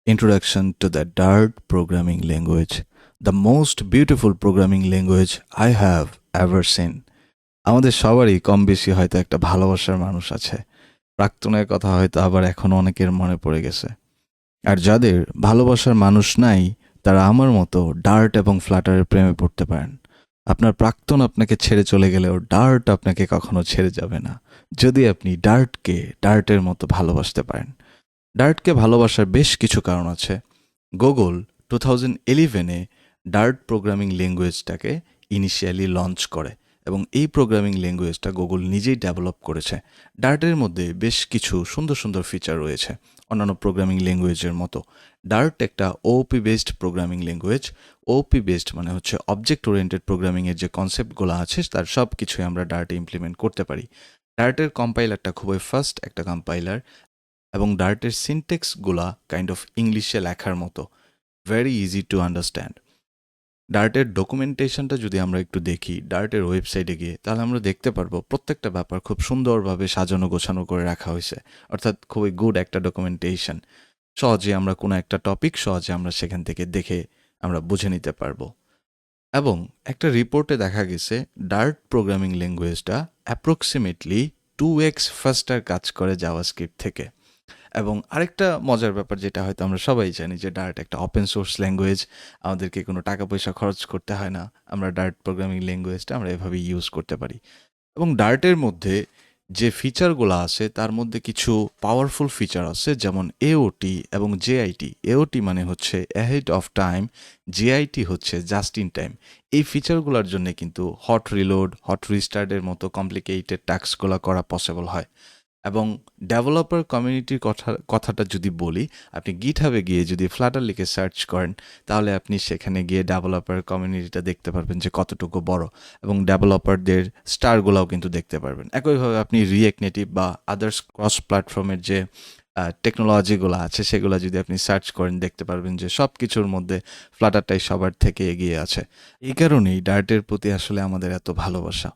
Introduction to the Dart programming language, the most beautiful programming language I have ever seen. আমাদের সবারই কম বেশি হয়তো একটা ভালোবাসার মানুষ আছে। প্রাক্তনের কথা হয়তো আবার এখনো অনেকের মনে পড়ে গেছে। আর যাদের ভালোবাসার মানুষ নাই, তারা আমার মতো ডার্ট এবং ফ্লাটারের প্রেমে পড়তে পারেন। আপনার প্রাক্তন আপনাকে ছেড়ে চলে গেলেও ডার্ট আপনাকে কখনো ছেড়ে যাবে না, যদি আপনি ডার্টকে ডার্টের মতো ভালোবাসতে পারেন। ডার্টকে ভালোবাসার বেশ কিছু কারণ আছে। গুগল 2011-এ ডার্ট প্রোগ্রামিং ল্যাঙ্গুয়েজটাকে ইনিশিয়ালি লঞ্চ করে এবং এই প্রোগ্রামিং ল্যাঙ্গুয়েজটা গুগল নিজেই ডেভেলপ করেছে। ডার্টের মধ্যে বেশ কিছু সুন্দর সুন্দর ফিচার রয়েছে অন্যান্য প্রোগ্রামিং ল্যাঙ্গুয়েজের মতো। ডার্ট একটা ওপি বেসড প্রোগ্রামিং ল্যাঙ্গুয়েজ। ওপি বেসড মানে হচ্ছে অবজেক্ট ওরিয়েন্টেড প্রোগ্রামিংয়ের যে কনসেপ্টগুলো আছে তার সব কিছুই আমরা ডার্টে ইমপ্লিমেন্ট করতে পারি। ডার্টের কম্পাইলারটা খুবই ফাস্ট একটা কম্পাইলার এবং ডার্টের সিনটেক্সগুলা কাইন্ড অফ ইংলিশে লেখার মতো, ভেরি ইজি টু আন্ডারস্ট্যান্ড। ডার্টের ডকুমেন্টেশনটা যদি আমরা একটু দেখি ডার্টের ওয়েবসাইটে গিয়ে, তাহলে আমরা দেখতে পারবো প্রত্যেকটা ব্যাপার খুব সুন্দরভাবে সাজানো গোছানো করে রাখা হয়েছে, অর্থাৎ খুবই গুড একটা ডকুমেন্টেশন। সহজে আমরা কোনো একটা টপিক সহজে আমরা সেখান থেকে দেখে আমরা বুঝে নিতে পারবো। এবং একটা রিপোর্টে দেখা গেছে ডার্ট প্রোগ্রামিং ল্যাঙ্গুয়েজটা অ্যাপ্রক্সিমেটলি 2x ফাস্টার কাজ করে জাভাস্ক্রিপ্ট থেকে। এবং আরেকটা মজার ব্যাপার যেটা হয়তো আমরা সবাই জানি যে ডার্ট একটা ওপেন সোর্স ল্যাঙ্গুয়েজ, আমাদেরকে কোনো টাকা পয়সা খরচ করতে হয় না, আমরা ডার্ট প্রোগ্রামিং ল্যাঙ্গুয়েজটা আমরা এভাবে ইউজ করতে পারি। এবং ডার্টের মধ্যে যে ফিচারগুলো আছে তার মধ্যে কিছু পাওয়ারফুল ফিচার আছে, যেমন এওটি এবং জেআইটি। এওটি মানে হচ্ছে অ্যাহেড অফ টাইম, জেআইটি হচ্ছে জাস্ট ইন টাইম। এই ফিচারগুলোর জন্য কিন্তু হট রিলোড, হট রিস্টার্টের মতো কমপ্লিকেটেড টাস্কগুলো করা পসিবল হয়। এবং ডেভেলপার কমিউনিটির কথাটা যদি বলি, আপনি গিটহাবে গিয়ে যদি ফ্লাটার লিখে সার্চ করেন, তাহলে আপনি সেখানে গিয়ে ডেভেলপার কমিউনিটিটা দেখতে পারবেন যে কতটুকু বড়, এবং ডেভেলপারদের স্টারগুলোও কিন্তু দেখতে পারবেন। একইভাবে আপনি রিঅ্যাক্ট নেটিভ বা আদার্স ক্রস প্ল্যাটফর্মের যে টেকনোলজিগুলো আছে সেগুলো যদি আপনি সার্চ করেন, দেখতে পারবেন যে সব কিছুর মধ্যে ফ্লাটারটাই সবার থেকে এগিয়ে আছে। এই কারণেই ডার্টের প্রতি আসলে আমাদের এত ভালোবাসা।